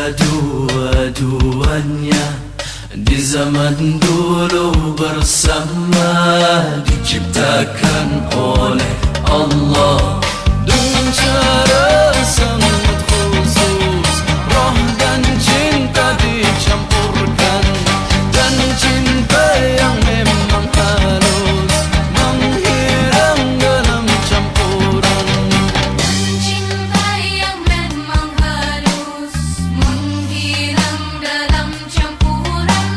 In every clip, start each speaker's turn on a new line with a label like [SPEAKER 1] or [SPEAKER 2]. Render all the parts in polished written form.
[SPEAKER 1] kedua-duanya di zaman dulu bersama, diciptakan oleh Allah dengan cara sangat khusus. Roh dan cinta dicampurkan, dan cinta yang memang halus menghilang dalam campuran.
[SPEAKER 2] Cinta yang memang halus menghilang dalam campuran.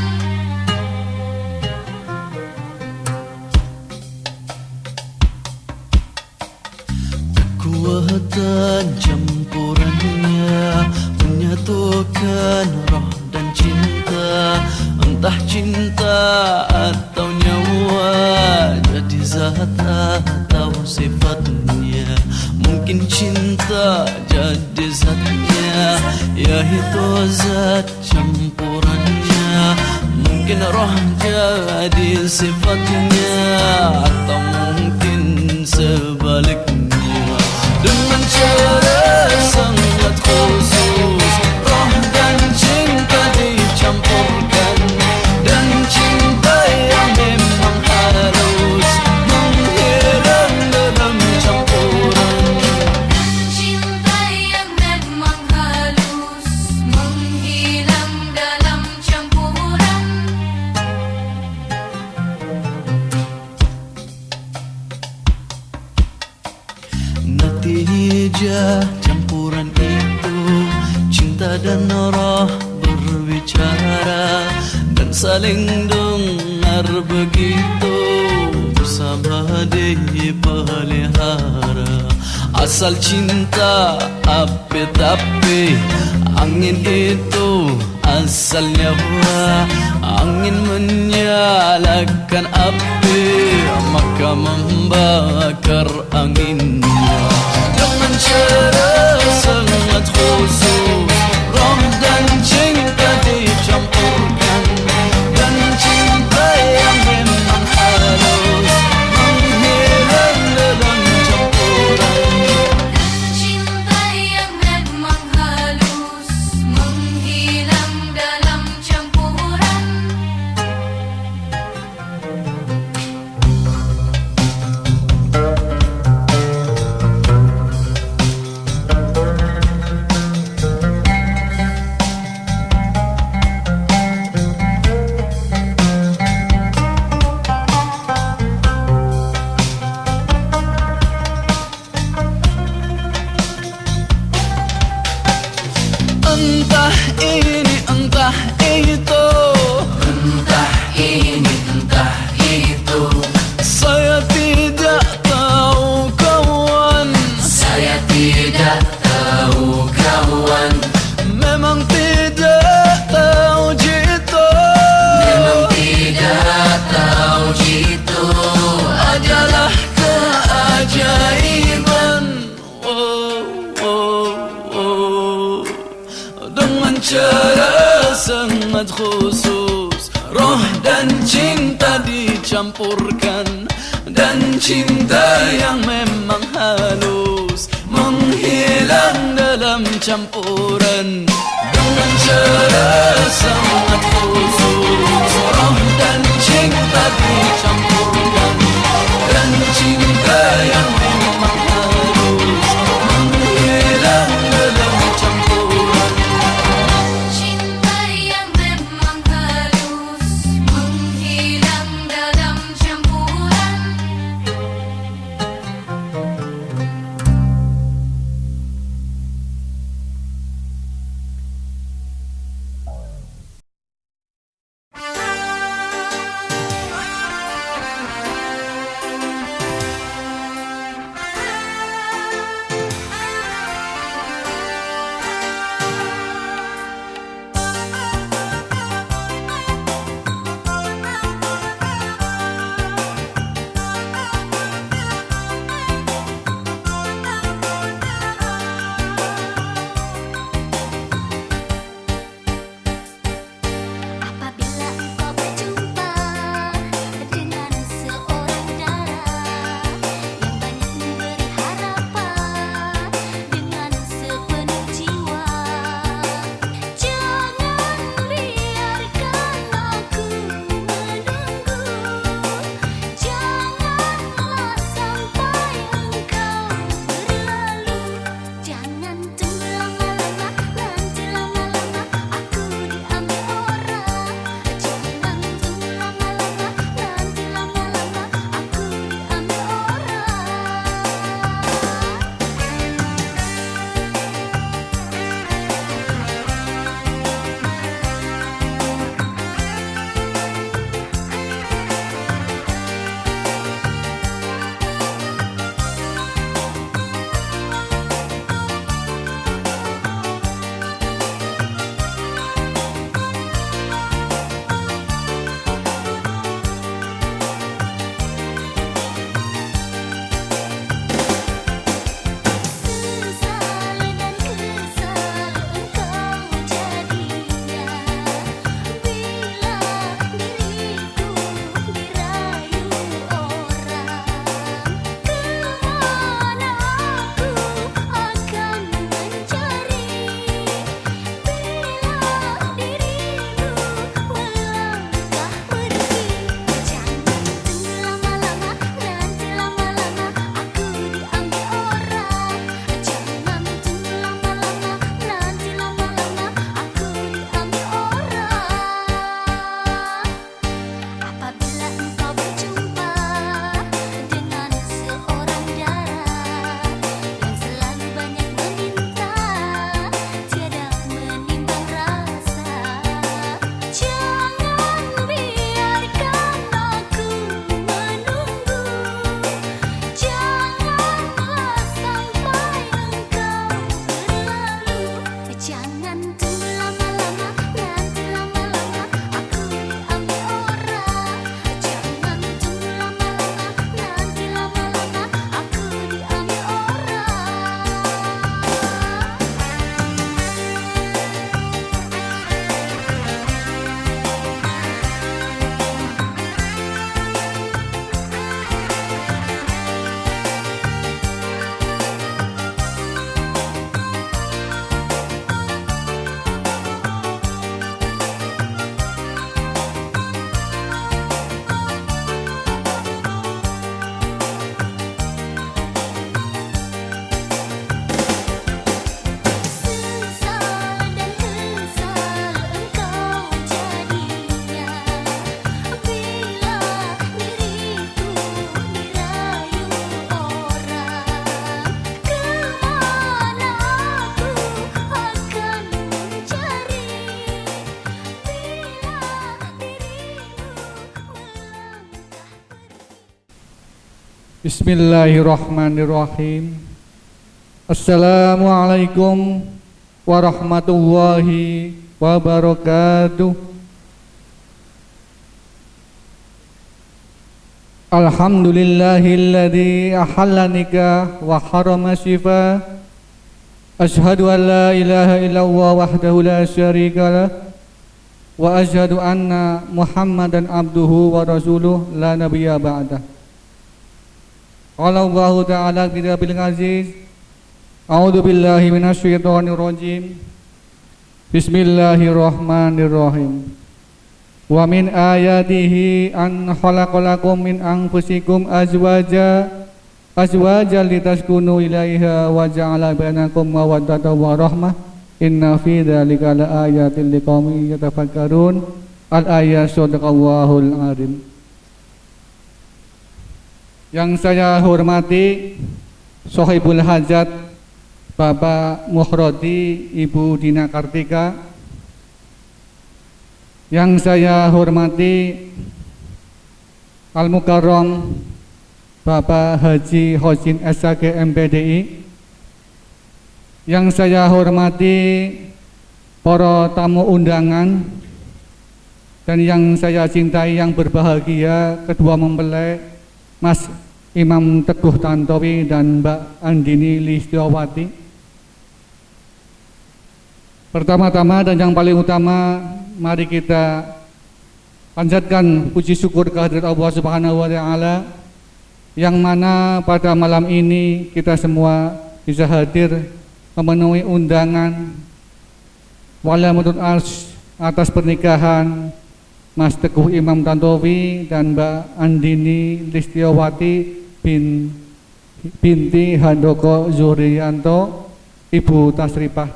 [SPEAKER 1] Kekuatan campurannya menyatukan roh dan cinta, entah cinta atau nyawa, jadi zat atau sifatnya. Mungkin cinta jadi zatnya, yaitu zat campurannya. Mungkin roh jadi sifatnya, atau mungkin sebaliknya. Dengan cara sangat khusus, roh dan cinta dicampurkan, dan cinta yang memang halus menghilang dalam campuran.
[SPEAKER 2] Cinta yang memang halus menghilang dalam campuran.
[SPEAKER 1] Natijah campuran itu, cinta dan roh berbicara dan saling dengar, begitu bersama dipelihara. Asal cinta api, tapi angin itu asalnya nyawa. Angin menyalakan api, maka membakar anginnya. Dengan cara sangat khusus, roh dan cinta dicampurkan, dan cinta yang memang halus menghilang dalam campuran.
[SPEAKER 2] Cinta yang memang halus menghilang dalam campuran.
[SPEAKER 1] Entah ini, entah itu,
[SPEAKER 3] Entah ini, entah itu,
[SPEAKER 1] saya tidak tahu kawan.
[SPEAKER 3] saya tidak tahu kawan.
[SPEAKER 1] Memang tidak tahu jitu.
[SPEAKER 3] Memang tidak tahu jitu
[SPEAKER 1] Adalah keajaiban. Dengan cara sangat khusus, roh dan cinta dicampurkan, dan cinta yang memang halus menghilang dalam campuran. Dengan cara sangat khusus, roh dan cinta dicampurkan, dan cinta yang memang halus menghilang dalam campuran.
[SPEAKER 2] Cinta yang memang halus menghilang dalam campuran.
[SPEAKER 4] Bismillahirrahmanirrahim. Assalamualaikum warahmatullahi wabarakatuh. Alhamdulillahilladzi ahalla nikah wa harama shifa. Ashhadu an la ilaha illallah wahdahu la syarika lah. Wa ashhadu anna Muhammadan abduhu wa rasuluh la nabiyya ba'dah. Qala Allah ta'ala fi kitabil aziz. A'udzu billahi minasyaitonir rajim. Bismillahirrahmanirrahim. Wa min ayatihi an khalaqalakum min anfusikum azwajan litaskunu ilaiha wa ja'ala bainakum mawaddatan wa rahmah. Inna fi dzalika laayatin liqaumin yatafakkarun. Al-ayat sadaqallahul azim. Yang saya hormati Sohibul Hajat Bapak Muhrodi Ibu Dina Kartika. Yang saya hormati Al-Mukarram Bapak Haji Hozin SAG MPDI. Yang saya hormati para tamu undangan dan yang saya cintai yang berbahagia, kedua mempelai Mas Imam Teguh Tantowi dan Mbak Andini Listiawati. Pertama-tama dan yang paling utama, mari kita panjatkan puji syukur kehadirat Allah Subhanahu wa Ta'ala, yang mana pada malam ini kita semua bisa hadir memenuhi undangan walaupun atas pernikahan Mas Teguh Imam Tantowi dan Mbak Andini Listiawati binti Handoko Zuhriyanto, Ibu Tasripah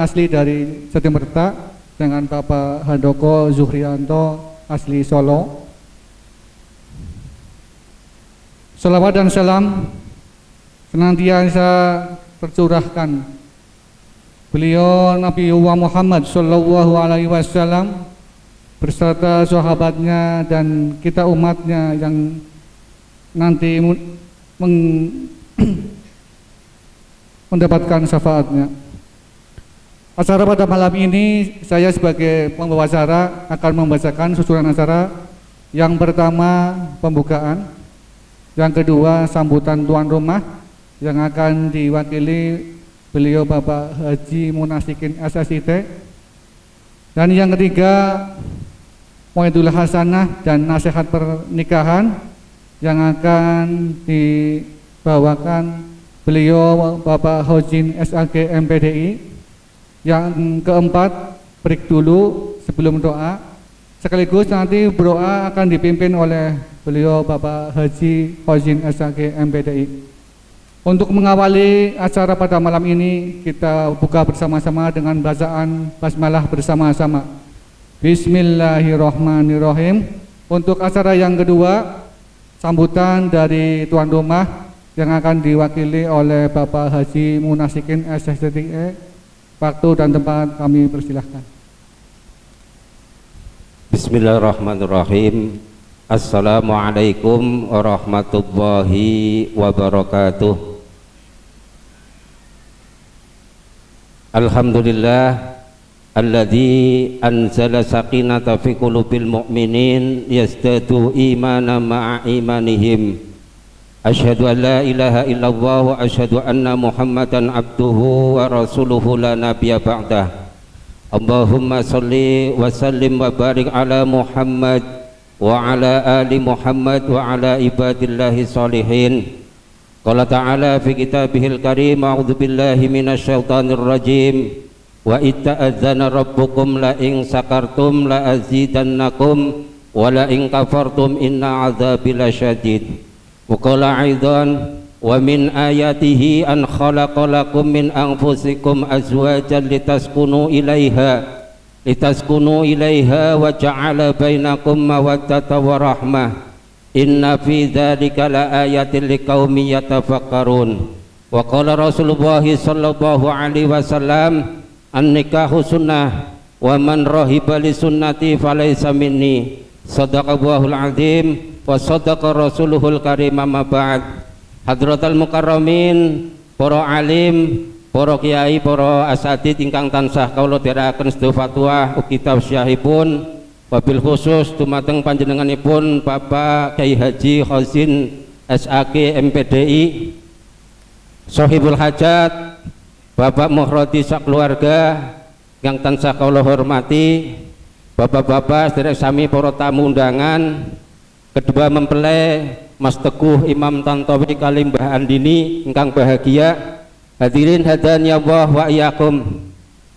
[SPEAKER 4] asli dari Jatimerta, dengan Bapak Handoko Zuhriyanto asli Solo. Salawat dan salam senantiasa tercurahkan beliau Nabiullah Muhammad Sallallahu Alaihi Wasallam beserta sahabatnya dan kita umatnya yang nanti mendapatkan syafaatnya. Acara pada malam ini saya sebagai pembawa acara akan membacakan susunan acara. Yang pertama pembukaan, yang kedua sambutan tuan rumah yang akan diwakili beliau Bapak Haji Munasikin SSIT, dan yang ketiga Mu'idul Hasanah dan nasihat pernikahan yang akan dibawakan beliau Bapak Hozin SAG MPDI. Yang keempat break dulu sebelum doa, sekaligus nanti berdoa akan dipimpin oleh beliau Bapak Haji Hozin SAG MPDI. Untuk mengawali acara pada malam ini, kita buka bersama-sama dengan bacaan basmalah bersama-sama. Bismillahirrahmanirrahim. Untuk acara yang kedua, sambutan dari tuan rumah yang akan diwakili oleh Bapak Haji Munasikin SSTE. Waktu dan tempat kami persilahkan.
[SPEAKER 5] Bismillahirrahmanirrahim. Assalamualaikum warahmatullahi wabarakatuh. Alhamdulillah alladzi anzala sakinata fi qulubil mu'minin yazdadu imanan ma'a imanihim. Asyhadu an la ilaha illallah wa asyhadu anna Muhammadan abduhu wa rasuluhu la nabiyya ba'dah. Allahumma salli wa sallim wa barik ala Muhammad wa ala ali Muhammad wa ala ibadillahi salihin. Qala ta'ala fi kitabihil karim, a'udzu billahi minasyaitonir rajim. Wa itta'adzana rabbukum la in sakartum la azidannakum wa la in kafartum inna 'adzabi lasyadid. Wa qala aidan wa min ayatihi an khalaqa lakum min anfusikum azwajan litaskunu ilaiha wa ja'ala bainakum mawaddatan wa rahmah. Inna fi dzalika laayatin liqaumin yatafakkarun. Wa qala Rasulullah sallallahu alaihi wasallam an-nikahu sunnah wa man rahiba li sunnati falaysa minni. Shadaqallahul azim. wa sadaqa rasuluhul karim amma ba'd. Hadratal mukarramin, para alim, para kiai, para asatid ingkang tansah kawula dherekaken sedaya fatwa ugi tausiahipun, wabil khusus dumateng panjenenganipun Bapak Kyai Haji Khazin SAK MPDI, Sohibul Hajat, Bapak Muhradi sakeluarga yang tansah kawula hormati, bapak-bapak sedherek sami para tamu undangan, kedua mempelai Mas Teguh Imam Tantowi kali Mbah Andini ingkang bahagia, hadirin hadani Allah wa iyyakum.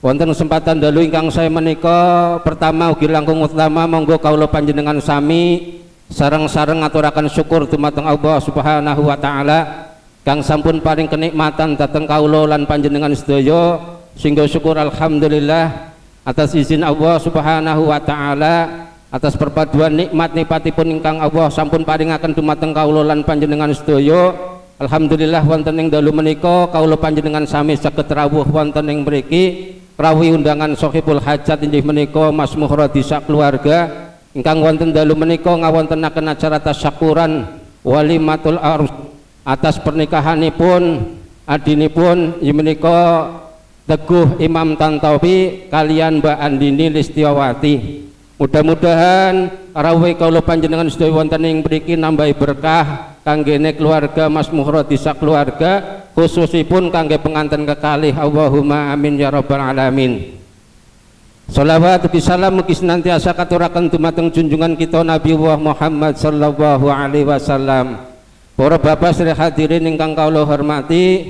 [SPEAKER 5] Wonten kesempatan dalu ingkang saya menika pertama ugi langkung utama monggo kawula panjenengan sami sareng-sareng ngaturaken syukur dumateng Allah Subhanahu wa taala kang sampun paring kenikmatan dhateng kawula lan panjenengan sedaya, sehingga syukur alhamdulillah atas izin Allah Subhanahu wa taala, atas perpaduan nikmat-nikmatipun ingkang Allah sampun paringaken dumateng kawula lan panjenengan sedaya. Alhamdulillah wonten ing dalu menika kawula panjenengan sami saged rawuh wonten ing mriki rawuh undangan Sohibul Hajat inggih menika Mas Muhradi sakeluarga ingkang wonten dalu menika ngawontenaken acara tasyakuran walimatul arus atas pernikahanipun adinipun inggih menika Teguh Imam Tantowi kalian Mbak Andini Listiawati. Mudah-mudahan rawuh kawula panjenengan sedaya wonten ing mriki nambahi berkah kanggene keluarga Mas Muhradi sakeluarga, khususipun kangge pengantin kekalih. Allahumma amin ya rabbal alamin. Shalawat ugi salam mugi senantiasa katuraken dumateng junjungan kita Nabi Muhammad sallallahu alaihi wasallam. Para bapak sedherek hadirin ingkang kawula hormati,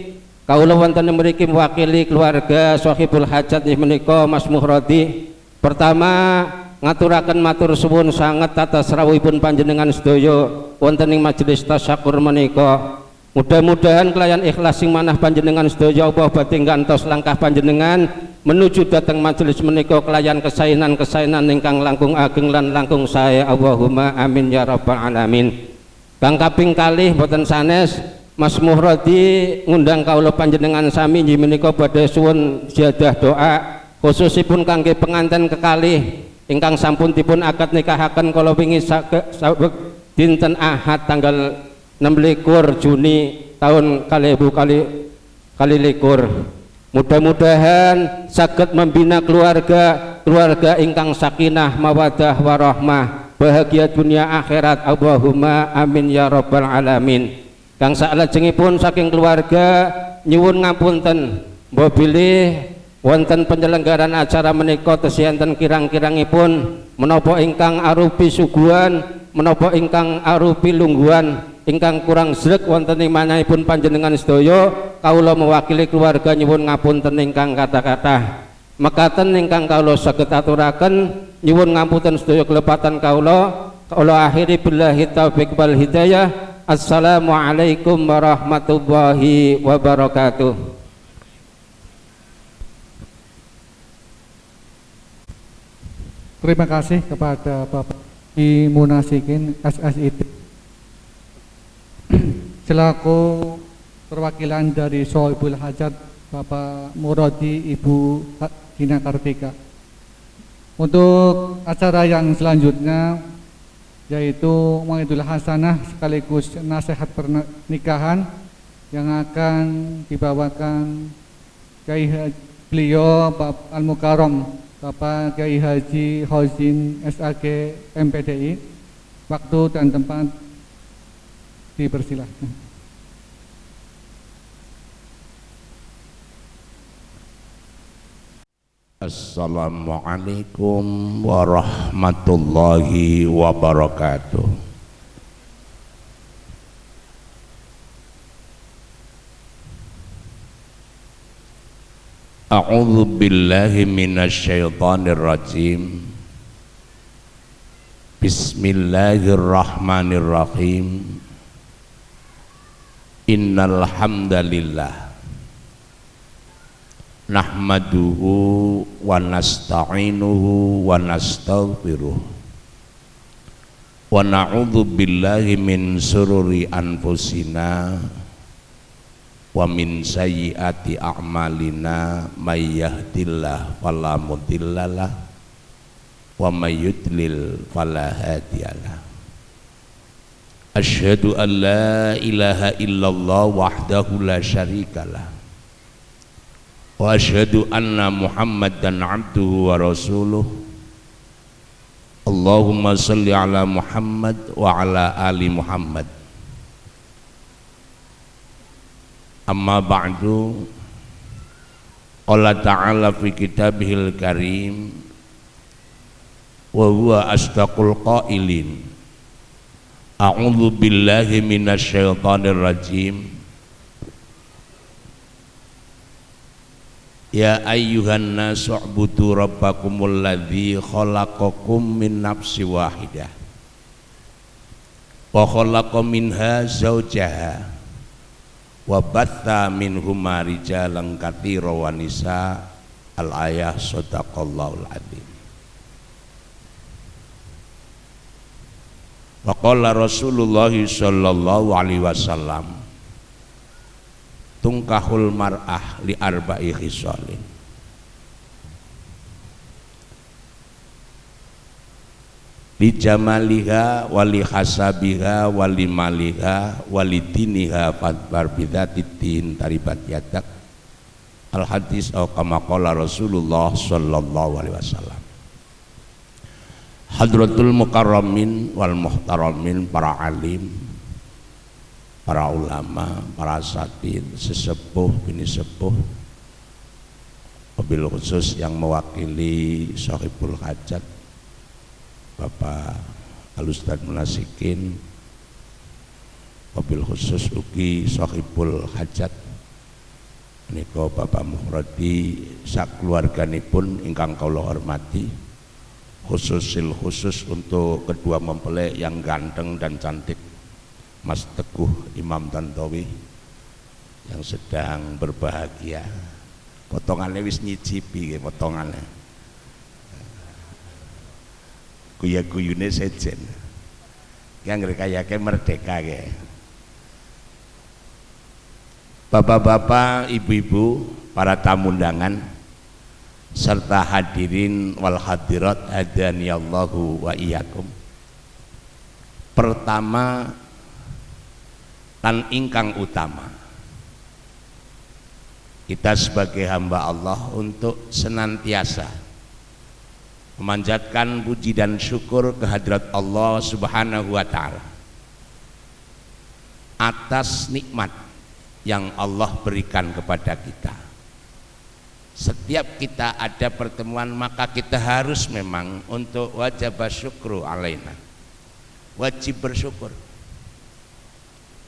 [SPEAKER 5] kawula wonten mriki mewakili keluarga Sohibul Hajat menika Mas Muhradi. Pertama ngaturaken matur suwun sanget atas rawuhipun panjenengan sedaya wonten ing majelis tasyakur menika. Mudah-mudahan kelayan ikhlas sing manah panjenengan sedaya Allah badhe ngantos langkah panjenengan menuju dhateng majelis menika kelayan kesainan-kesainan ingkang langkung ageng lan langkung sae. Allahumma amin ya rabbal alamin. Kang kaping kalih boten sanes Mas Muhradi ngundang kawula panjenengan sami inggih menika badhe suwun ziyadah doa khususipun kangge pengantin kekalih ingkang sampun dipun akad nikahaken kala wingi dinten Ahad tanggal 26 Juni tahun 2020. Mudah-mudahan saged membina keluarga ingkang sakinah mawaddah warahmah, bahagia dunia akhirat. Allahumma amin ya rabbal alamin. Kang salajengipun saking keluarga nyuwun ngapunten mbok bilih wonten penyelenggaraan acara menika tesih enten kirang-kirangipun menapa ingkang arupi suguhan, menapa ingkang arupi lungguhan ingkang kurang sreg wonten ing manahipun panjenengan sedaya, kawula mewakili keluarga nyuwun ngapunten ingkang kata-kata mekaten ingkang kawula saged aturaken nyuwun ngapunten sedaya kelepatan kawula. Kawula akhiri billahi taufik wal hidayah. Assalamualaikum warahmatullahi wabarakatuh.
[SPEAKER 4] Terima kasih kepada Bapak I Munasikin SSID selaku perwakilan dari Sohibul Hajat Bapak Muradi Ibu Dina Kartika. Untuk acara yang selanjutnya yaitu Maidul Hasanah sekaligus nasihat pernikahan yang akan dibawakan Kyai beliau Bapak Al-Mukarram Bapak Kyai Haji Khazin SAK MPDI. Waktu dan tempat dipersilahkan.
[SPEAKER 6] Assalamualaikum warahmatullahi wabarakatuh. A'udzu billahi minasyaitonir rajim. Bismillahirrahmanirrahim. Innal hamdalillah nahmaduhu wa nasta'inuhu wa nastaghfiruh wa na'udzu billahi min sururi anfusina wa min sayyiati a'malina may yahdihillahu fala mudhillalah wa may yudlil fala hadiyalah. Asyhadu an la ilaha illallah wahdahu la syarikalah wa asyhadu anna Muhammadan abduhu wa rasuluh. Allahumma salli ala Muhammad wa ala ali Muhammad. Amma ba'du. Allah ta'ala fi kitabihil karim wa huwa asdaqul qailin. A'udzu billahi minasy syaithanir rajim. Ya ayyuhan nasu u'budu rabbakumul ladzi khalaqakum min nafsin wahidah wa khalaqa minha zawjaha wa batha minhuma rijalan katsiran wa nisaa. Al-ayah. Shadaqallahul adzim. Wa qala Rasulullah sallallahu alaihi wasallam, tungkahul mar'ah li arba'i khisalin. Li jamaliha wali hasabiha wali maliha wali diniha fadbar bidzatiddin taribat yadak. Al hadis atau kama qala Rasulullah sallallahu alaihi wasallam. Hadratul mukarramin wal muhtaramin, para alim, para ulama, para asatidz, sesepuh bini sepuh, wabil khusus yang mewakili Shahibul Hajat Bapak Al-Ustadz Munasikin, wabil khusus ugi Shahibul Hajat menika Bapak Muhradi sak keluarganipun ingkang kula hormati, khusus untuk kedua mempelai yang ganteng dan cantik, Mas Teguh Imam Tantowi yang sedang berbahagia. Potongannya wis nyicipi, potongannya guya-guyune sejen yang rekayake merdeka ke. Bapak-bapak, ibu-ibu, para tamu undangan serta hadirin wal hadirat hadaniyallahu wa iyyakum. Pertama dan ingkang utama, kita sebagai hamba Allah untuk senantiasa memanjatkan puji dan syukur kehadirat Allah Subhanahu wa ta'ala atas nikmat yang Allah berikan kepada kita. Setiap kita ada pertemuan, maka kita harus memang untuk wajib syukru alaina, wajib bersyukur.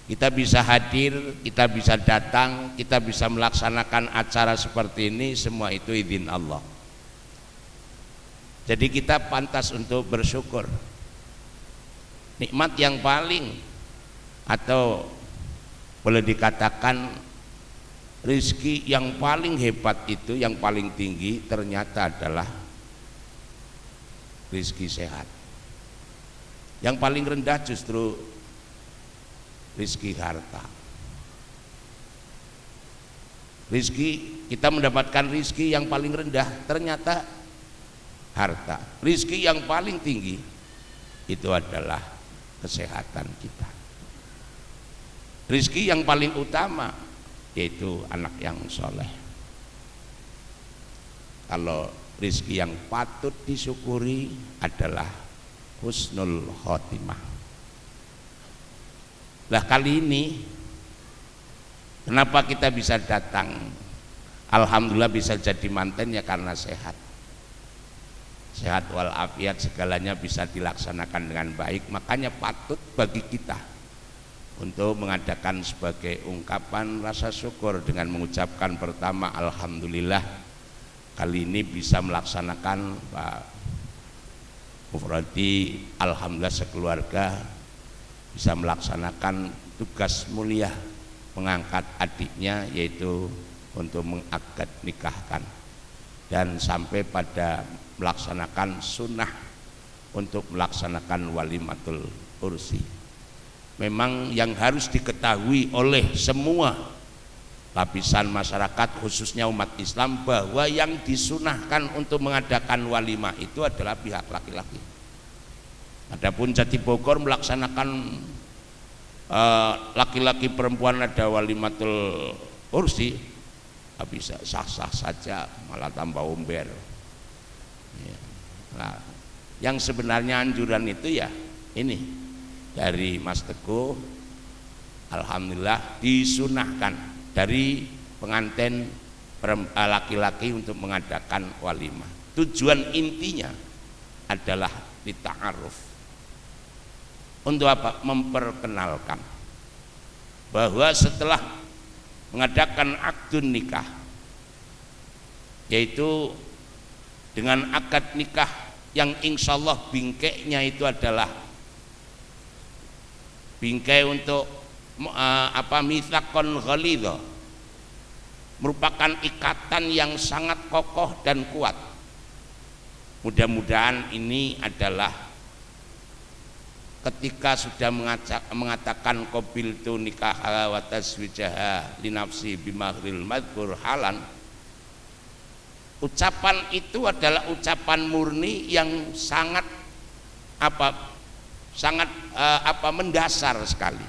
[SPEAKER 6] Kita bisa hadir, kita bisa datang, kita bisa melaksanakan acara seperti ini, semua itu izin Allah. Jadi kita pantas untuk bersyukur. Nikmat yang paling, atau boleh dikatakan rezeki yang paling hebat itu, yang paling tinggi ternyata adalah rezeki sehat. Yang paling rendah justru rezeki harta. Rezeki, kita mendapatkan rezeki yang paling rendah ternyata harta. Rezeki yang paling tinggi itu adalah kesehatan kita. Rezeki yang paling utama yaitu anak yang soleh. Kalau rezeki yang patut disyukuri adalah husnul khotimah. Lah kali ini kenapa kita bisa datang? Alhamdulillah bisa jadi manten ya karena sehat. Sehat walafiat, segalanya bisa dilaksanakan dengan baik. Makanya patut bagi kita untuk mengadakan sebagai ungkapan rasa syukur dengan mengucapkan pertama alhamdulillah kali ini bisa melaksanakan Pak Mufradi, alhamdulillah sekeluarga bisa melaksanakan tugas mulia mengangkat adiknya, yaitu untuk mengakad nikahkan dan sampai pada melaksanakan sunnah untuk melaksanakan walimatul ursi. Memang yang harus diketahui oleh semua lapisan masyarakat khususnya umat Islam bahwa yang disunahkan untuk mengadakan walimah itu adalah pihak laki-laki. Adapun Jati Bogor melaksanakan laki-laki perempuan ada walimatul ursi, bisa sah-sah saja, malah tambah umber. Ya. Nah, yang sebenarnya anjuran itu ya ini dari Mas Teguh, alhamdulillah disunahkan dari pengantin laki-laki untuk mengadakan walimah. Tujuan intinya adalah dita'aruf. Untuk apa? Memperkenalkan bahwa setelah mengadakan akdun nikah, yaitu dengan akad nikah yang insya Allah bingkainya itu adalah bingkai untuk mitsaqon ghalidha, merupakan ikatan yang sangat kokoh dan kuat. Mudah-mudahan ini adalah ketika sudah mengatakan qabiltu nikaha wa taswijaha li nafsi bimahril madhkur halan, ucapan itu adalah ucapan murni yang sangat mendasar sekali.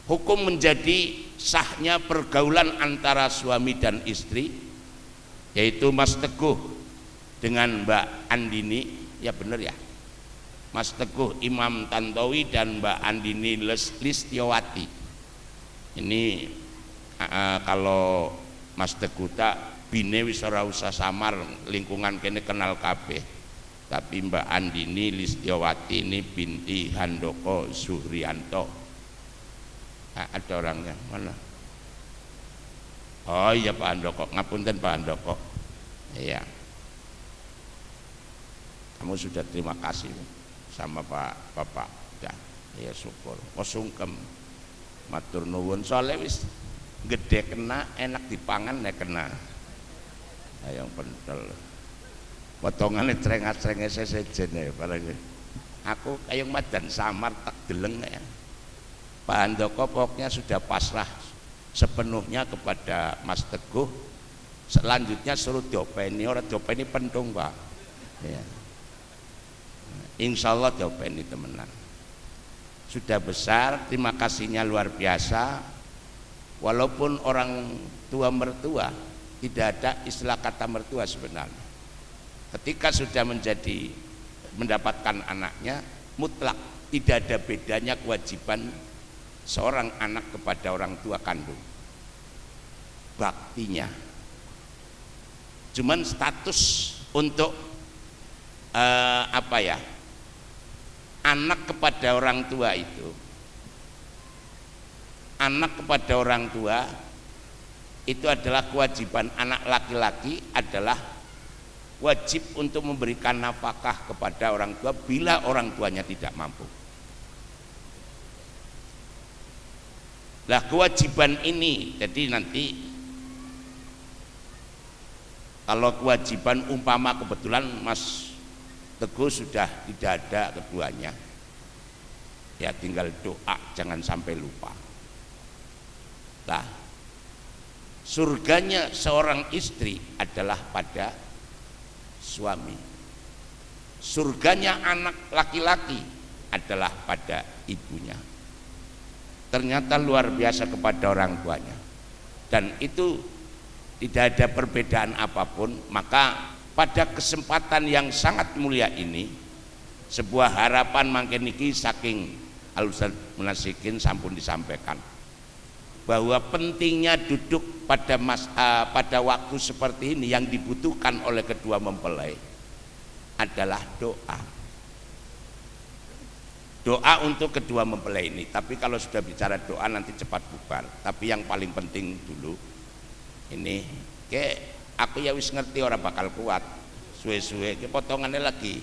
[SPEAKER 6] Hukum menjadi sahnya pergaulan antara suami dan istri, yaitu Mas Teguh dengan Mbak Andini, ya benar ya, Mas Teguh Imam Tantowi dan Mbak Andini Listiawati. Ini kalau Mas Teguh tak bine wis ora usah samar, lingkungan kene kenal kabeh. Tapi Mbak Andini Listiawati ini binti Handoko Suhrianto. Ada orangnya mana? Oh iya Pak Handoko, ngapunten Pak Handoko. Iya. Kamu sudah terima kasih sama Pak Bapak. Ya, ya syukur. Sungkem. Matur nuwun, soalnya wis gede kena, enak dipangan nek kena. Ayo pentel. Potongannya trengat-trengnya sesejen ya barang. Aku kayang madan samar tak deleng ya. Pak Handoko pokoknya sudah pasrah sepenuhnya kepada Mas Teguh. Selanjutnya suruh diopeni, orang diopeni pentung Pak. Ya. Insya Allah diopeni temenan. Sudah besar, terima kasihnya luar biasa. Walaupun orang tua mertua tidak ada istilah kata mertua sebenarnya. Ketika sudah mendapatkan anaknya, mutlak tidak ada bedanya kewajiban seorang anak kepada orang tua kandung, baktinya. Cuman status untuk anak kepada orang tua itu, anak kepada orang tua itu adalah kewajiban anak laki-laki, adalah wajib untuk memberikan nafkah kepada orang tua bila orang tuanya tidak mampu. Lah kewajiban ini, jadi nanti kalau kewajiban umpama kebetulan Mas Teguh sudah tidak ada keduanya, ya tinggal doa jangan sampai lupa. Nah, surganya seorang istri adalah pada suami, surganya anak laki-laki adalah pada ibunya. Ternyata luar biasa kepada orang tuanya, dan itu tidak ada perbedaan apapun. Maka pada kesempatan yang sangat mulia ini, sebuah harapan mangken niki saking Al-Ustaz Munasikin sampun disampaikan bahwa pentingnya duduk pada waktu seperti ini. Yang dibutuhkan oleh kedua mempelai adalah doa. Doa untuk kedua mempelai ini. Tapi kalau sudah bicara doa nanti cepat bubar. Tapi yang paling penting dulu ini, aku ya wis ngerti orang bakal kuat. Suwe-suwe potongannya lagi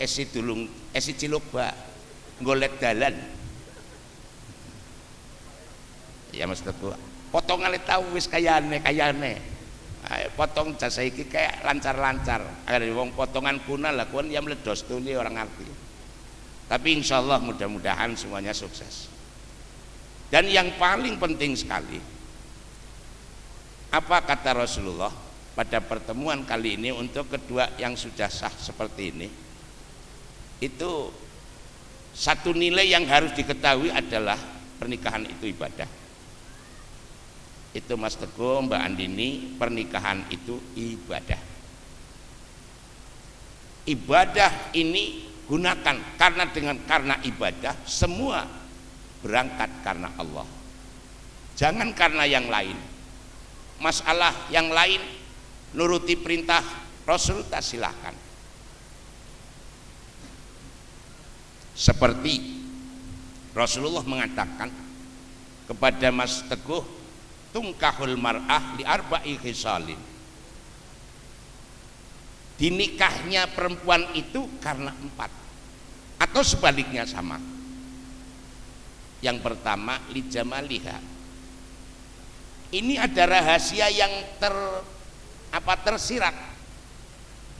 [SPEAKER 6] esi dulung, esi ciluk bak, golek dalan. Ya Mas Teguh, potongannya tahu wis kayane. Potong jasa iki kayak lancar-lancar. Agar wong potongan kuna lah kuan ya meledos tuli orang ngerti. Tapi insya Allah mudah-mudahan semuanya sukses. Dan yang paling penting sekali, apa kata Rasulullah pada pertemuan kali ini untuk kedua yang sudah sah seperti ini, itu Satu nilai yang harus diketahui adalah pernikahan itu ibadah. Itu Mas Teguh, Mbak Andini, pernikahan itu ibadah. Ibadah ini gunakan karena ibadah semua berangkat karena Allah. Jangan karena yang lain. Masalah yang lain nuruti perintah Rasul, silahkan. Seperti Rasulullah mengatakan kepada Mas Teguh, tungkahul mar'ah li arba'i khisalin. Dinikahnya perempuan itu karena 4, atau sebaliknya sama. Yang pertama li jamaliha. Ini ada rahasia yang tersirat,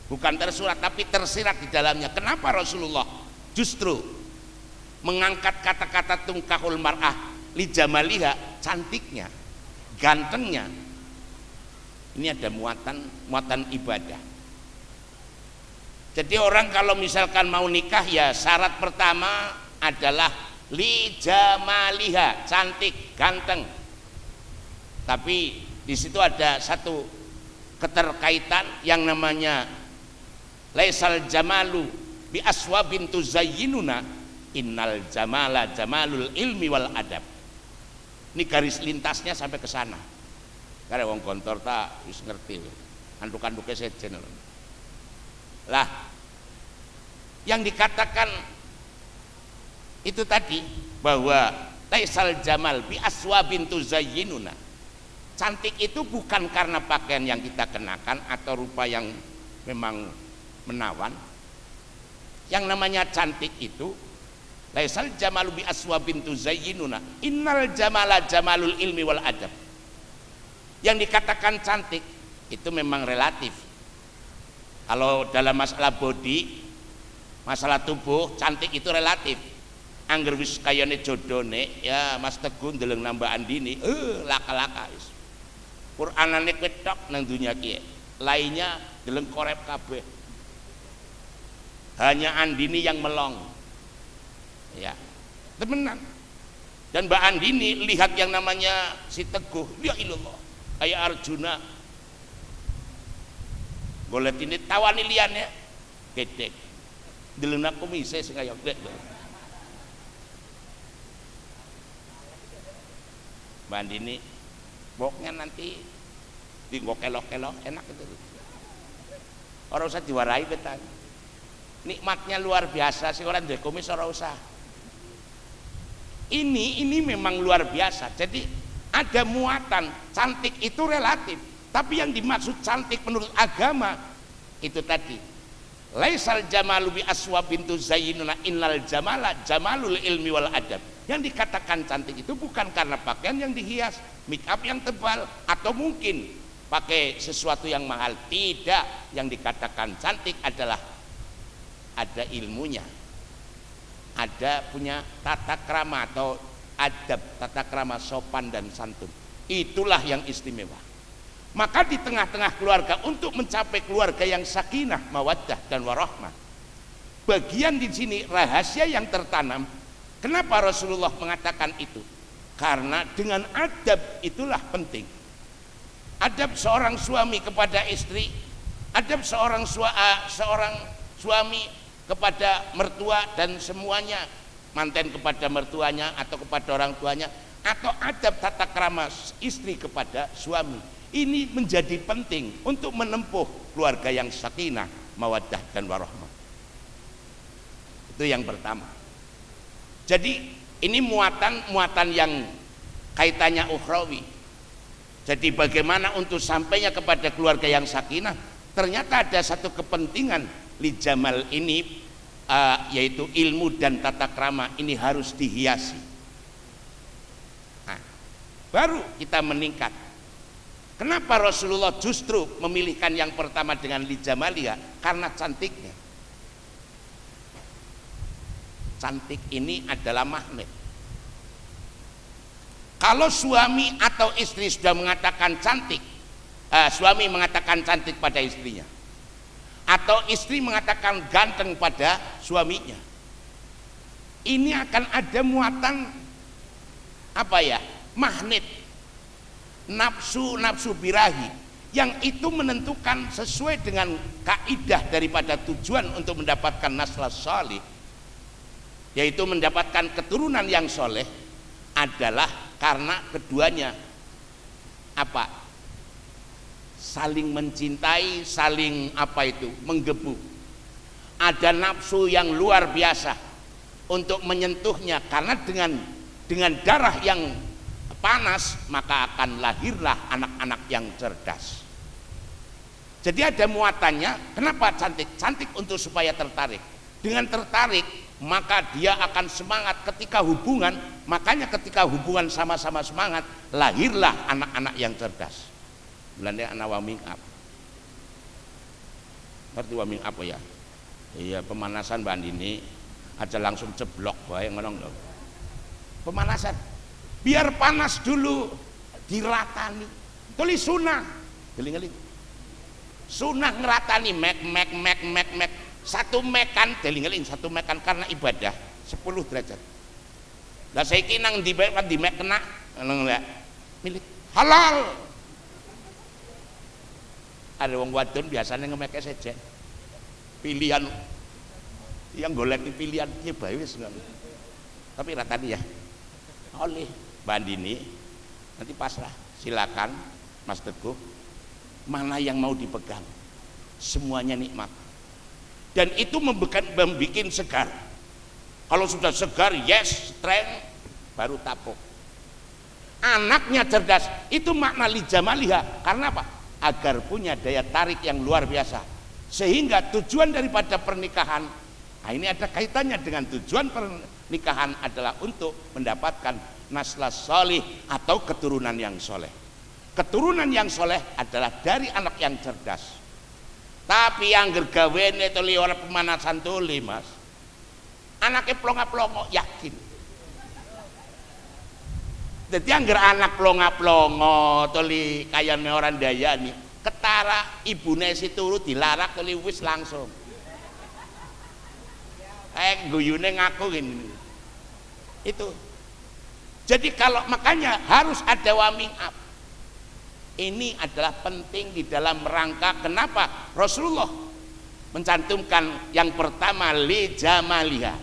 [SPEAKER 6] bukan tersurat tapi tersirat di dalamnya. Kenapa Rasulullah justru mengangkat kata-kata tungkahul mar'ah li jamaliha, cantiknya, gantengnya? Ini ada muatan ibadah. Jadi orang kalau misalkan mau nikah, ya syarat pertama adalah li jamaliha, cantik, ganteng. Tapi di situ ada satu keterkaitan yang namanya laisal jamalu bi aswabin tuzayyinuna, innal jamala jamalul ilmi wal adab. Ini garis lintasnya sampai ke sana. Karena wong kontor tak wis ngerti. Anduk-anduke sejen. Lah, yang dikatakan itu tadi bahwa laisal jamal bi aswabin tuzayyinuna. Cantik itu bukan karena pakaian yang kita kenakan atau rupa yang memang menawan. Yang namanya cantik itu laisal jamalu bi aswabin tuzayyinuna, innal jamala jamalul ilmi wal adab. Yang dikatakan cantik itu memang relatif. Kalau dalam masalah body, masalah tubuh, cantik itu relatif. Angger wis kayane jodone, ya Mas Teguh ndeleng nambah Andini, laka-laka wis. Qur'anane ketok nang dunia ki, lainnya deleng korep kabeh. Hanya Andini yang melong. Ya, temenan. Dan Mbak Andini lihat yang namanya si Teguh, ya ilallah, kayak Arjuna. Golet ini tawani liane, gedek. Deleng aku mise sing kaya gedek. Mbak Andini, pokoknya nanti di kelok-kelok enak itu. Orang usah diwarai betan. Nikmatnya luar biasa sih, orang duwe kumis ora usah. Ini memang luar biasa. Jadi ada muatan, cantik itu relatif. Tapi yang dimaksud cantik menurut agama itu tadi. Laisal jamalu bi aswabin tuzayyinuna, innal jamala jamalul ilmi wal adab. Yang dikatakan cantik itu bukan karena pakaian yang dihias, make up yang tebal, atau mungkin pakai sesuatu yang mahal. Tidak, yang dikatakan cantik adalah ada ilmunya, ada punya tata krama atau adab, tata krama sopan dan santun. Itulah yang istimewa. Maka di tengah-tengah keluarga, untuk mencapai keluarga yang sakinah, mawaddah dan warahmah, bagian di sini rahasia yang tertanam. Kenapa Rasulullah mengatakan itu? Karena dengan adab itulah penting. Adab seorang suami kepada istri, adab seorang suami kepada mertua dan semuanya, manten kepada mertuanya atau kepada orang tuanya, atau adab tata krama istri kepada suami. Ini menjadi penting untuk menempuh keluarga yang sakinah, mawaddah dan warahmah. Itu yang pertama. Jadi ini muatan yang kaitannya ukhrawi. Jadi bagaimana untuk sampainya kepada keluarga yang sakinah, ternyata ada satu kepentingan li jamal ini, yaitu ilmu dan tata krama ini harus dihiasi. Nah, baru kita meningkat. Kenapa Rasulullah justru memilihkan yang pertama dengan li jamaliha? Karena cantiknya. Cantik ini adalah magnet. Kalau suami atau istri sudah mengatakan cantik, suami mengatakan cantik pada istrinya, atau istri mengatakan ganteng pada suaminya, ini akan ada muatan apa ya, magnet, nafsu birahi, yang itu menentukan sesuai dengan kaidah daripada tujuan untuk mendapatkan nasl salih, yaitu mendapatkan keturunan yang soleh, adalah karena keduanya apa, saling mencintai, saling apa itu, menggebu. Ada nafsu yang luar biasa untuk menyentuhnya, karena dengan darah yang panas maka akan lahirlah anak-anak yang cerdas. Jadi ada muatannya. Kenapa cantik? Cantik untuk supaya tertarik. Dengan tertarik maka dia akan semangat ketika hubungan. Makanya ketika hubungan sama-sama semangat, lahirlah anak-anak yang cerdas. Belanda anak warming up. Ngerti warming up ya? Iya, pemanasan Mbak Andini aja langsung ceblok bae ngono lho. Pemanasan biar panas dulu, diratani. Tulis sunnah, geling-geling. Sunnah ngeratani mek. Satu mekan, geling-geling satu mekan karena ibadah 10 derajat. Lah saiki nang di mek kena ngono lho. Milik halal. Ada wong wadon biasanya ngemeke sejen. Pilihan yang golek pilihan dia bae wis. Tapi ratani ya. Oleh Mbak Andini nanti pasrah, silakan Mas Teguh, mana yang mau dipegang, semuanya nikmat, dan itu membuat segar. Kalau sudah segar, yes, strength, baru tapuk. Anaknya cerdas, itu makna lijamaliha. Karena apa? Agar punya daya tarik yang luar biasa, sehingga tujuan daripada pernikahan, nah ini ada kaitannya dengan tujuan pernikahan adalah untuk mendapatkan nasl salih atau keturunan yang soleh. Keturunan yang soleh adalah dari anak yang cerdas. Tapi yang gergawene tuli orang pemanasan tuli Mas, anaknya plonga-plongo yakin. Jadi angger anak plonga-plongo tuli kayane orang dayani, ketara ibune si turu dilarak tuli wis langsung. Guyune ngaku gini. Itu. Jadi kalau makanya harus ada warming up. Ini adalah penting di dalam rangka kenapa Rasulullah mencantumkan yang pertama li jamaliha.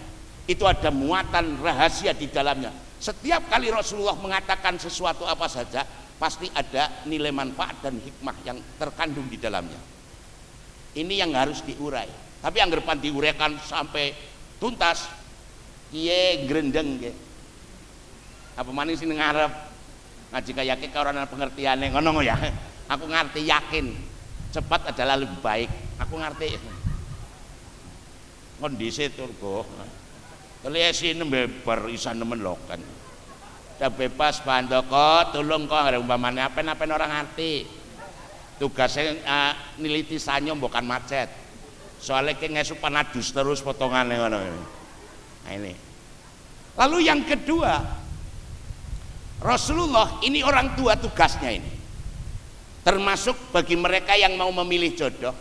[SPEAKER 6] Itu ada muatan rahasia di dalamnya. Setiap kali Rasulullah mengatakan sesuatu apa saja, pasti ada nilai manfaat dan hikmah yang terkandung di dalamnya. Ini yang harus diurai. Tapi yang depan diuraikan sampai tuntas, iye grendeng ge. Apa maning sing ngarep ngaji kaya iki karena pengertiane ngono ya. Aku ngerti, yakin cepat adalah lebih baik. Aku ngerti. Kondisi turgo. Kelesi nembeber isa nemen lokan. Udah bebas Bandoko, tolong kok ada umpamane apen-apen orang ngerti. Tugasnya niliti sanyo bukan macet. Soalnya kayak ngesu panadus terus potongannya ngono. Nah ini. Lalu yang kedua, Rasulullah ini orang tua tugasnya ini. Termasuk bagi mereka yang mau memilih jodoh.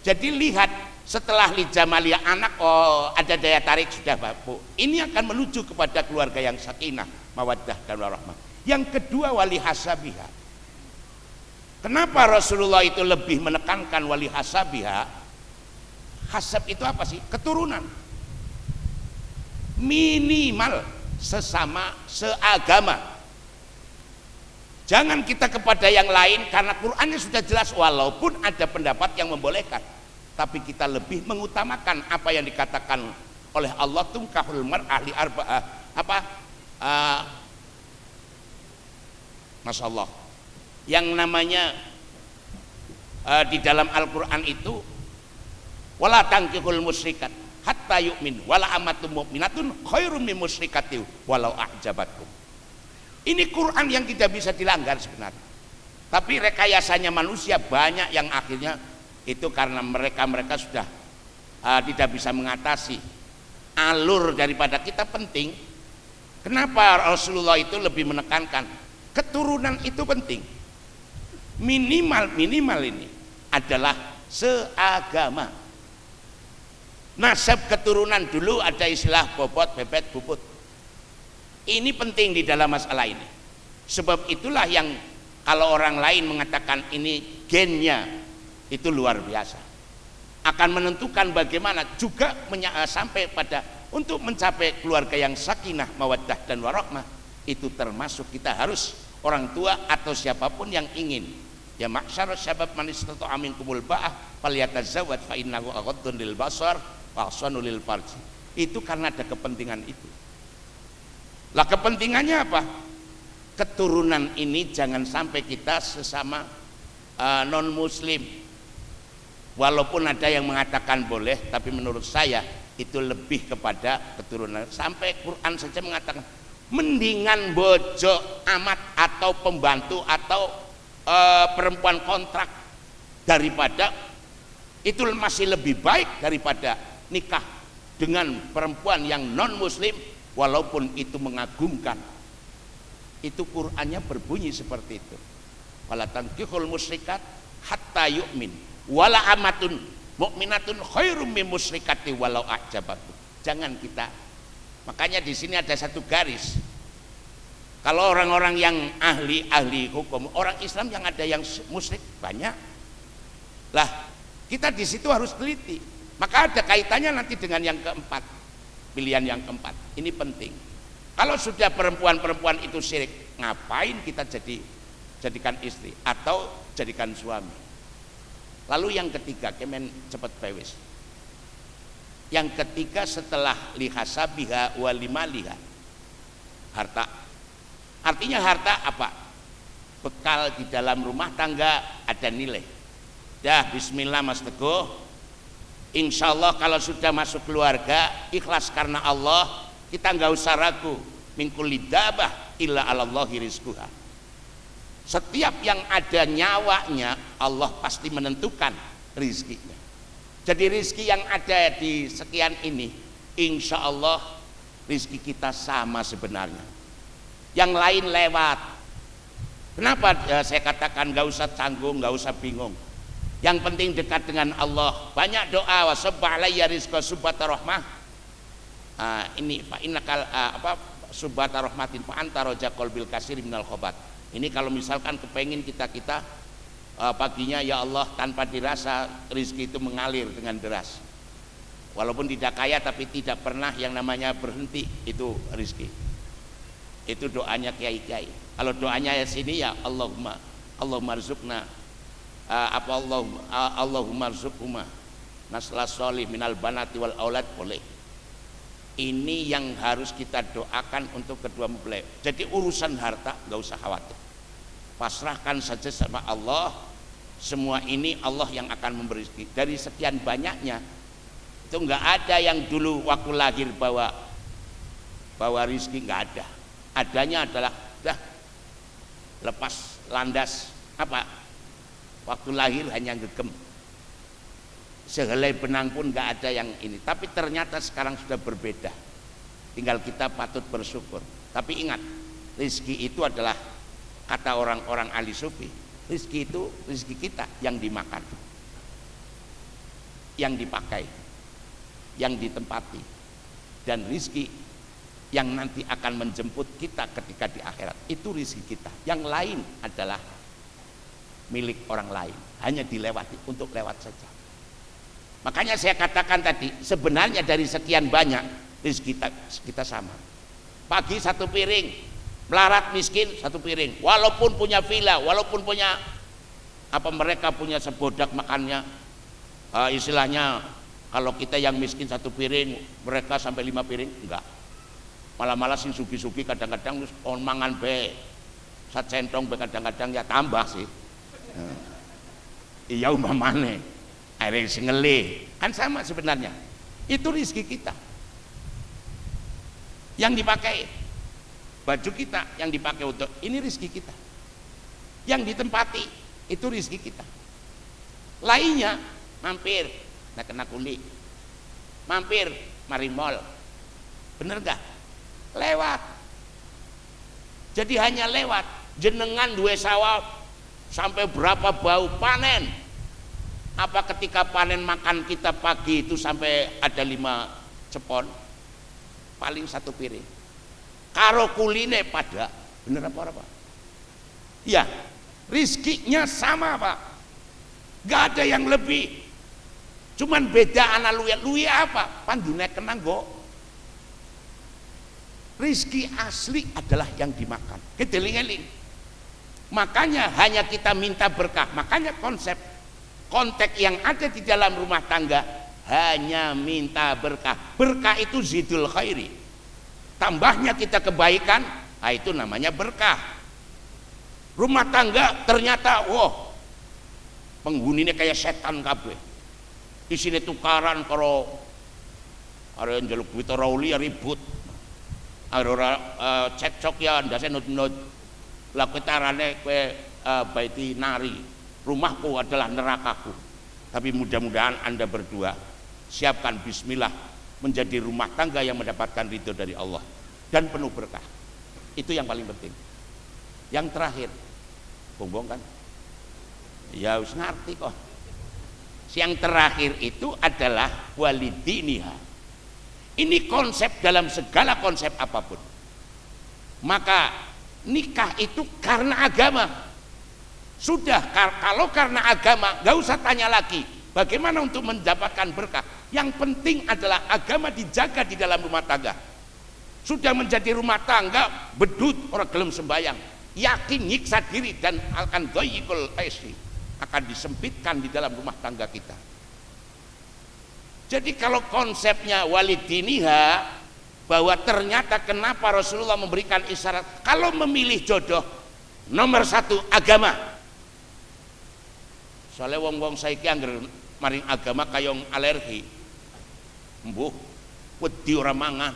[SPEAKER 6] Jadi lihat setelah lijamalia anak, oh ada daya tarik sudah Bapak. Ini akan menuju kepada keluarga yang sakinah, mawaddah dan warahmah. Yang kedua wali hasabiha. Kenapa Rasulullah itu lebih menekankan wali hasabiha? Hasab itu apa sih? Keturunan. Minimal sesama seagama. Jangan kita kepada yang lain karena Qur'annya sudah jelas, walaupun ada pendapat yang membolehkan, tapi kita lebih mengutamakan apa yang dikatakan oleh Allah, tunkahul mar'ah li arba'ah. Apa? Masya Allah, yang namanya di dalam Al-Quran itu wala tankihul musyrikat hatta yu'min wala amatum mu'minatun khairum min musyrikati walau a'jabatkum. Ini Quran yang tidak bisa dilanggar sebenarnya, tapi rekayasanya manusia banyak yang akhirnya itu karena mereka sudah tidak bisa mengatasi alur daripada kita. Penting. Kenapa Rasulullah itu lebih menekankan keturunan itu penting, minimal ini adalah seagama. nasab keturunan dulu ada istilah bobot, bebet, bubut. Ini penting di dalam masalah ini. Sebab itulah yang kalau orang lain mengatakan ini gennya itu luar biasa. Akan menentukan bagaimana juga sampai pada untuk mencapai keluarga yang sakinah, mawaddah dan warahmah. Itu termasuk kita harus orang tua atau siapapun yang ingin. Ya ma'syarus syabab man istata'a minkumul ba'ah falyatazawwaj fa innahu aghaddun lil basar wa ahsanu lil farji. Itu karena ada kepentingan itu. Lah kepentingannya apa? Keturunan ini jangan sampai kita sesama non muslim. Walaupun ada yang mengatakan boleh, tapi menurut saya itu lebih kepada keturunan. Sampai Quran saja mengatakan mendingan bojo amat atau pembantu atau perempuan kontrak daripada itu masih lebih baik daripada nikah dengan perempuan yang non muslim walaupun itu mengagumkan. Itu Qur'annya berbunyi seperti itu. Wala tankihul musyrikat hatta yu'min wala amatun mu'minatun khairum min musyrikati walau a'jabakum. Jangan kita. Makanya di sini ada satu garis. Kalau orang-orang yang ahli hukum, orang Islam yang ada yang musyrik banyak. Lah, kita di situ harus teliti. Maka ada kaitannya nanti dengan yang keempat. Pilihan yang keempat. Ini penting. Kalau sudah perempuan-perempuan itu syirik, ngapain kita jadikan istri atau jadikan suami? Lalu yang ketiga, kemen cepat pewis. Yang ketiga setelah lihasabiha walimaliha, harta. Artinya harta apa? Bekal di dalam rumah tangga ada nilai. Dah bismillah Mas Teguh. Insya Allah kalau sudah masuk keluarga ikhlas karena Allah, kita nggak usah ragu. Min kulli dabah illa 'alallahi rizquha. Setiap yang ada nyawanya Allah pasti menentukan rizkinya. Jadi rizki yang ada di sekian ini insya Allah rizki kita sama sebenarnya. Yang lain lewat. Kenapa saya katakan gak usah canggung, gak usah bingung. Yang penting dekat dengan Allah. Banyak doa wa sabba alayya rizqa subbata rahmah. Ini fa innakal subbata rahmatin fa anta raja qalbil kasir minal khobat. Ini kalau misalkan kepengin kita paginya ya Allah tanpa dirasa rizki itu mengalir dengan deras. Walaupun tidak kaya tapi tidak pernah yang namanya berhenti, itu rizki. Itu doanya kiai-kiai. Kalau doanya ya sini ya Allahumma rizukna Allahumma rizukuma nasla sholih minal banati wal aulad, boleh. Ini yang harus kita doakan untuk kedua mempelai. Jadi urusan harta nggak usah khawatir, pasrahkan saja sama Allah. Semua ini Allah yang akan memberi rezeki. Dari sekian banyaknya itu nggak ada yang dulu waktu lahir bawa rezeki, nggak ada. Adanya adalah lepas landas apa? Waktu lahir hanya gegem. Sehelai benang pun nggak ada yang ini. Tapi ternyata sekarang sudah berbeda. Tinggal kita patut bersyukur. Tapi ingat, rezeki itu adalah kata orang-orang ahli sufi. Rezeki itu rezeki kita yang dimakan, yang dipakai, yang ditempati, dan rezeki yang nanti akan menjemput kita ketika di akhirat. Itu rezeki kita. Yang lain adalah milik orang lain, hanya dilewati untuk lewat saja. Makanya saya katakan tadi, sebenarnya dari sekian banyak rezeki kita sama. Pagi satu piring, melarat miskin satu piring. Walaupun punya villa, walaupun punya mereka punya sebodak makannya, istilahnya kalau kita yang miskin satu piring, mereka sampai 5 piring, enggak. Malah sing sugi-sugi kadang-kadang mangan be sacentong be, kadang-kadang ya tambah sih. Iya umpamane air sing ngele kan sama sebenarnya. Itu rezeki kita yang dipakai, baju kita yang dipakai untuk ini rezeki kita, yang ditempati itu rezeki kita. Lainnya mampir nak kena kulit, mampir mari mall, bener gak? Lewat. Jadi hanya lewat. Jenengan duwe sawah sampai berapa bau panen, Apa ketika panen makan kita pagi itu sampai ada 5 cepon, paling 1 piring. Karo kuline pada, bener apa ora, Pak? Ya, rizkinya sama, Pak. Gak ada yang lebih. Cuman beda ana luwe apa? Pandune kenang go. Rizki asli adalah yang dimakan. Kedeling-eling. Makanya hanya kita minta berkah. Makanya konteks yang ada di dalam rumah tangga hanya minta berkah. Berkah itu zidul khairi. Tambahnya kita kebaikan, nah itu namanya berkah. Rumah tangga ternyata penghuninya kayak setan kabeh. Isine tukaran karo are njaluk duit ora uli ribut. Ora cekcok ya ndase nut-nut. Lah ketarane kowe baiti nari. Rumahku adalah nerakaku. Tapi mudah-mudahan Anda berdua siapkan bismillah menjadi rumah tangga yang mendapatkan ridho dari Allah dan penuh berkah. Itu yang paling penting. Yang terakhir, bongbong kan? Ya harus ngerti kok. Yang terakhir itu adalah walidiniha. Ini konsep dalam segala konsep apapun. Maka nikah itu karena agama. Sudah, kalau karena agama gak usah tanya lagi bagaimana untuk mendapatkan berkah. Yang penting adalah agama dijaga di dalam rumah tangga. Sudah menjadi rumah tangga bedut orang gelem sembayang, yakin nyiksa diri dan akan doyikul aisy, akan disempitkan di dalam rumah tangga kita. Jadi kalau konsepnya walidiniha, bahwa ternyata kenapa Rasulullah memberikan isyarat kalau memilih jodoh nomor 1 agama. Soalnya wong-wong saiki angger maring agama kayong alergi. Mbuh wedi ora mangan.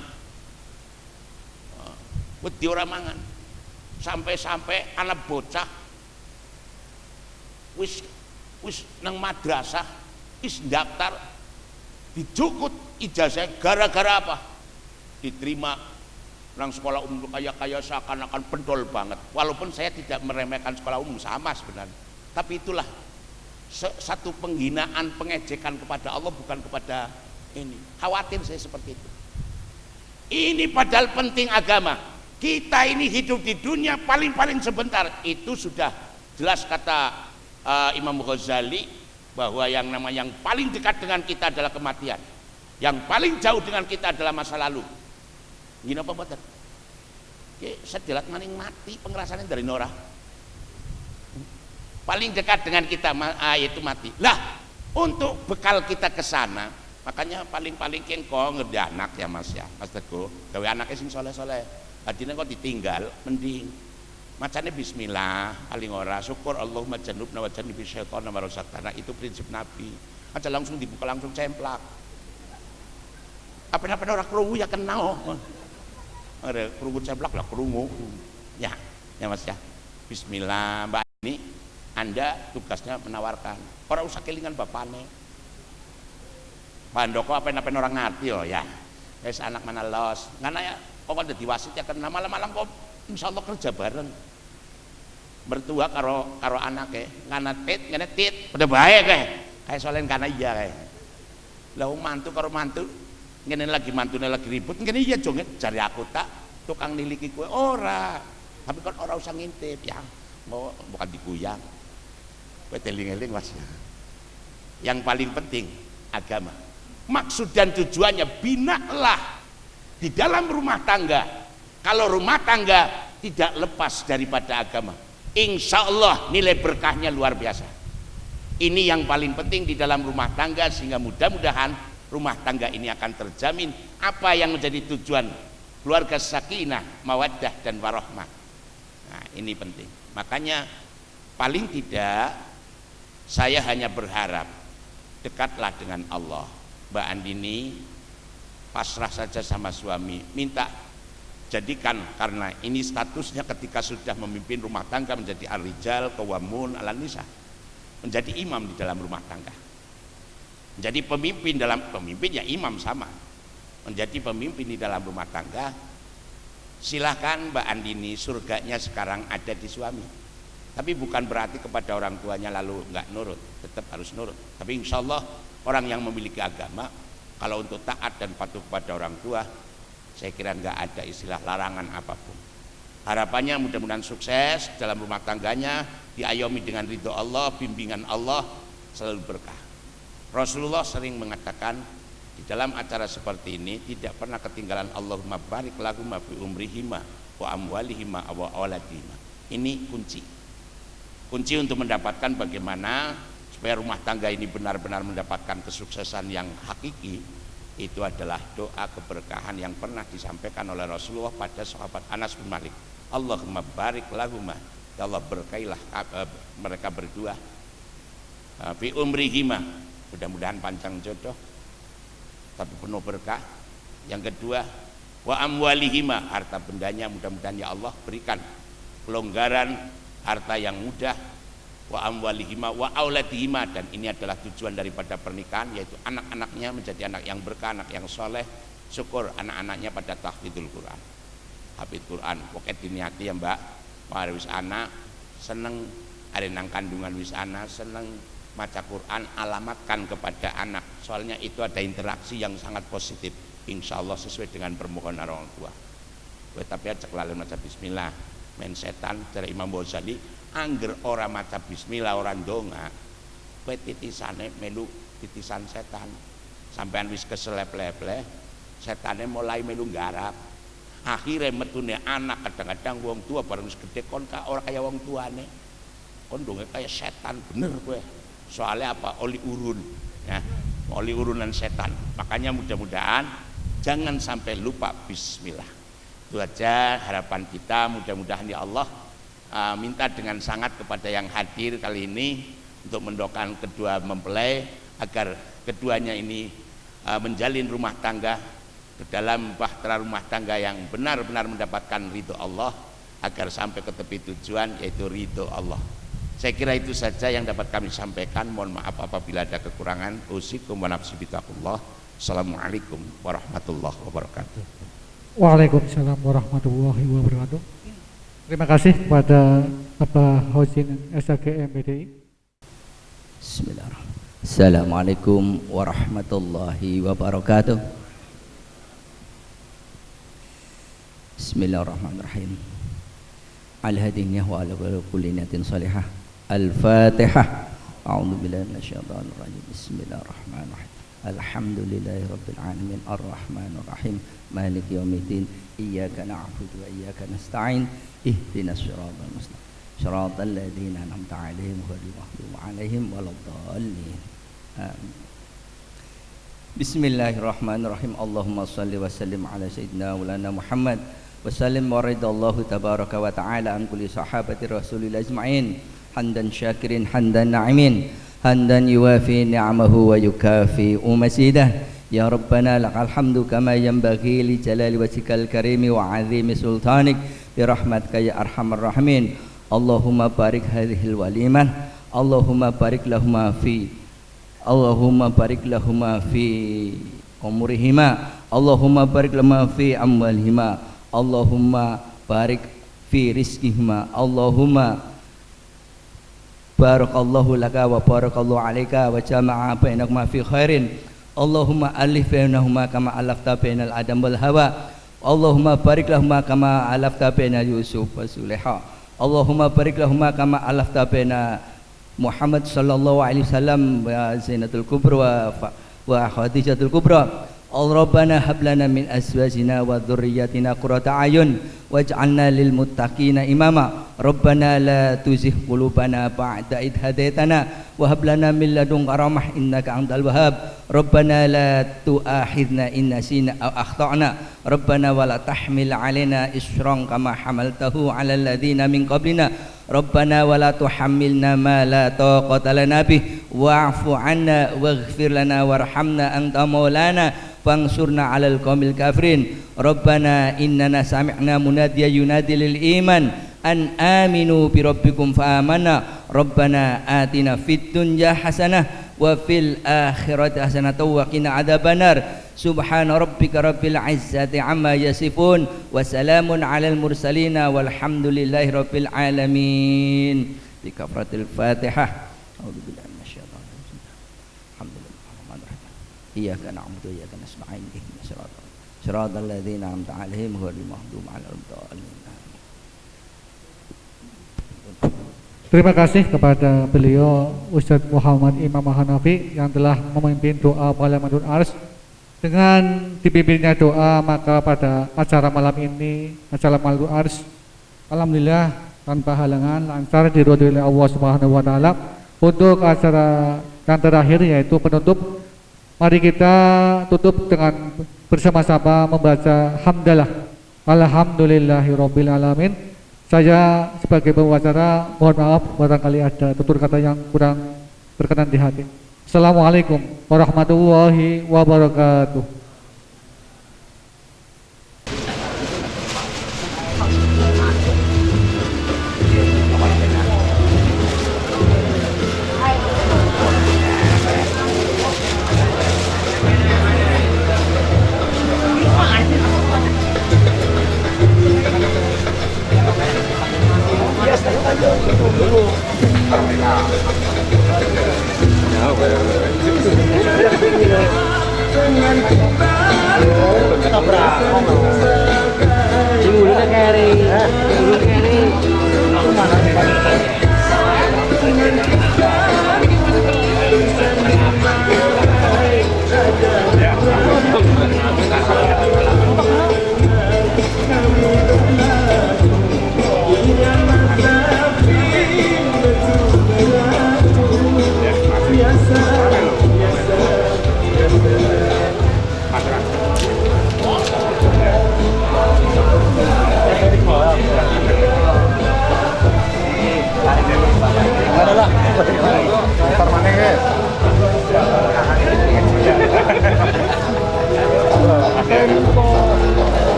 [SPEAKER 6] Wedi ora mangan. Sampai-sampai anak bocah wis nang madrasah wis daftar dicukut ijazah gara-gara apa? Diterima nang sekolah umum kaya seakan-akan pentol banget. Walaupun saya tidak meremehkan sekolah umum, sama sebenarnya. Tapi itulah satu penghinaan, pengejekan kepada Allah, bukan kepada ini. Khawatir saya seperti itu. Ini padahal penting agama. Kita ini hidup di dunia paling-paling sebentar. Itu sudah jelas kata Imam Ghazali bahwa yang paling dekat dengan kita adalah kematian. Yang paling jauh dengan kita adalah masa lalu. Gini apa betul? Sedelat maning mati pengrasanya dari Nora. Paling dekat dengan kita yaitu mati. Lah, untuk bekal kita ke sana, makanya paling kengko ngerti anak ya Mas ya. Mas Teguh, gawe anaknya sing soleh-soleh. Adine kok ditinggal mending macane bismillah paling ora syukur Allahumma jannubna wa jannibi syaitan wa razaqtana. Itu prinsip Nabi. Aja langsung dibuka langsung cemplak. Apa-apa orang krungu ya kenal. Ada krungu cemplak lah krungu. Ya Mas ya. Bismillah Mbak ini Anda tugasnya menawarkan. Orang usah kelingan bapane. Pandoko apa-apa orang ngerti ya. Wis anak mana los. Ngana ya kok ada diwasit ya kena malam-malam kok insyaallah kerja bareng. Mertua karo anake ngana tit pada bae kayak soalnya kana iya kae. Lah mantu karo mantu ngene lagi mantune lagi ribut ngene iya jonget jari aku tak tukang niliki kowe ora. Tapi kan ora usah ngintip ya. Mau bukan diguyang. Kowe teling-eling Mas. Yang paling penting agama. Maksud dan tujuannya binalah di dalam rumah tangga. Kalau rumah tangga tidak lepas daripada agama, insya Allah nilai berkahnya luar biasa. Ini yang paling penting di dalam rumah tangga, sehingga mudah-mudahan rumah tangga ini akan terjamin. Apa yang menjadi tujuan keluarga sakinah, mawaddah dan warahmah. Nah ini penting. Makanya paling tidak saya hanya berharap dekatlah dengan Allah. Mbak Andini pasrah saja sama suami, minta jadikan, karena ini statusnya ketika sudah memimpin rumah tangga menjadi ar-rijal qawamun 'alan nisa, menjadi imam di dalam rumah tangga, menjadi pemimpin ya imam sama, menjadi pemimpin di dalam rumah tangga. Silahkan Mbak Andini, surganya sekarang ada di suami. Tapi bukan berarti kepada orang tuanya lalu nggak nurut, tetap harus nurut. Tapi insya Allah orang yang memiliki agama, kalau untuk taat dan patuh kepada orang tua, saya kira nggak ada istilah larangan apapun. Harapannya mudah-mudahan sukses dalam rumah tangganya, diayomi dengan ridho Allah, bimbingan Allah, selalu berkah. Rasulullah sering mengatakan di dalam acara seperti ini tidak pernah ketinggalan Allahumma barik lahuma fi umrihima wa amwalihima wa auladihima. Ini kunci untuk mendapatkan bagaimana supaya rumah tangga ini benar-benar mendapatkan kesuksesan yang hakiki. Itu adalah doa keberkahan yang pernah disampaikan oleh Rasulullah pada sahabat Anas bin Malik. Allahumma barik lahuma, ya Allah berkailah mereka berdua fi umrihima, mudah-mudahan panjang jodoh tapi penuh berkah. Yang kedua, wa amwalihima, harta bendanya mudah-mudahan ya Allah berikan pelonggaran, harta yang mudah. Wa amwalihima wa auladihima, dan ini adalah tujuan daripada pernikahan, yaitu anak-anaknya menjadi anak yang berkah, anak yang soleh. Syukur anak-anaknya pada tahfidzul Quran, hafidz Quran. Pokoknya diniati ya Mbak, mari wis anak seneng ada nang kandungan wis anak seneng maca Quran, alamatkan kepada anak, soalnya itu ada interaksi yang sangat positif, insya Allah sesuai dengan permohonan orang tua. Tapi aja lalu maca bismillah, main setan dari Imam Ghazali. Angger ora maca bismillah orang donga, kowe titisane melu titisan setan. Sampean wis keselep-leple, setane mulai melu garap. Akhirnya metune anak, kadang-kadang wong tua bareng wis gede kon ora kaya wong tuane. Kon donge kaya setan bener kowe. Soalnya apa? Oli urun. Ya, oli urunan setan. Makanya mudah-mudahan jangan sampai lupa bismillah. Itu aja harapan kita, mudah-mudahan ya Allah minta dengan sangat kepada yang hadir kali ini untuk mendoakan kedua mempelai agar keduanya ini menjalin rumah tangga ke dalam bahtera rumah tangga yang benar-benar mendapatkan ridho Allah, agar sampai ke tepi tujuan yaitu ridho Allah. Saya kira itu saja yang dapat kami sampaikan. Mohon maaf apabila ada kekurangan. Usikum wa nafsi bitaqullah. Assalamualaikum warahmatullahi wabarakatuh.
[SPEAKER 4] Waalaikumsalam warahmatullahi wabarakatuh. Terima kasih kepada Bapak Hozin SAGM BDI.
[SPEAKER 7] Bismillahirrahmanirrahim. Assalamualaikum warahmatullahi wabarakatuh. Bismillahirrahmanirrahim. Al-hadiniyah wa ala kulli niyatin salihah. Al-Fatihah. A'udzu billahi minasyaitonir rajim. Bismillahirrahmanirrahim. Alhamdulillahi rabbil alamin arrahmanir rahim maliki yaumiddin iyyaka na'budu wa iyyaka nasta'in ihdinas siratal mustaqim siratal ladzina an'amta 'alaihim ghairil maghdubi 'alaihim waladdallin. Bismillahirrahmanirrahim. Allahumma shalli wa sallim ala sayyidina maulana Muhammad wa sallim wa radallahu tabaraka wa ta'ala an kulli sahabati rasulillah ajma'in hamdan syakirin hamdan na'imin hamdan yuwafi ni'amahu wa yukafi umasidah. Ya Rabbana lakal hamdu kama yanbaghi li jalali wajhikal karimi wa azimi sultanik bi rahmatika ya arhamar rahimin. Allahumma barik hadhil walimah, Allahumma barik lahuma fi umurihima, Allahumma barik lahuma fi amwalihima, Allahumma barik fi rizkihima, Allahumma barakallahu laka wa barakallahu alaika wa jama'a bainakuma fi khairin. Allahumma alif bainahuma kama alafta bainal adam wal hawa. Allahumma barik lahuma kama alafta bainal Yusuf wa Sulaiha. Allahumma barik lahuma kama alafta baina Muhammad sallallahu alaihi wasallam wa Zainatul Kubra wa Khadijatul Kubra. Rabbana hab lana min azwajina wa dhurriyyatina qurrata a'yun waj'alna lil muttaqina imama. Rabbana la tuzigh qulubana ba'da idh hadaitana wa hab lana min ladunka rahmah innaka antal wahhab. Rabbana la tu'akhidna in nasina aw akhtana. Rabbana wa la tahmil 'alaina isran kama hamaltahu 'alal ladzina min qablina. Rabbana wa la tuhammilna ma la taqata lana bih wa'fu 'anna waghfir lana warhamna anta maulana fansurna 'alal qaumil kafirin. Rabbana innana sami'na munadiyan yunadi lil iman an aminu bi rabbikum fa amanna. Rabbana atina fid dunya hasanah wa fil akhirati hasanatan wa qina adzabannar. Subhana rabbika rabbil izzati amma yasifun wa salamun alal mursalin walhamdulillahi rabbil alamin. Bi kafaratil Fatihah. A'udzubillahi minasyaitonir rajim. Alhamdulillahirrahmanirrahim. Iyyaka na'budu wa iyyaka nasta'in. Ihdinas siratal ladzina an'amta 'alaihim ghairil maghdubi 'alaihim waladdallin.
[SPEAKER 4] Terima kasih kepada beliau Ustadz Muhammad Imam Hanafi yang telah memimpin doa Malam Ars. Dengan dipimpinnya doa, maka pada acara malam ini, acara Malam Ars, alhamdulillah tanpa halangan lancar diridhoi oleh Allah Subhanahu wa taala. Untuk acara yang terakhir yaitu penutup, mari kita tutup dengan bersama-sama membaca hamdalah. Alhamdulillahirabbil alamin. Saya sebagai pembicara mohon maaf barangkali ada tutur kata yang kurang berkenan di hati. Assalamualaikum warahmatullahi wabarakatuh.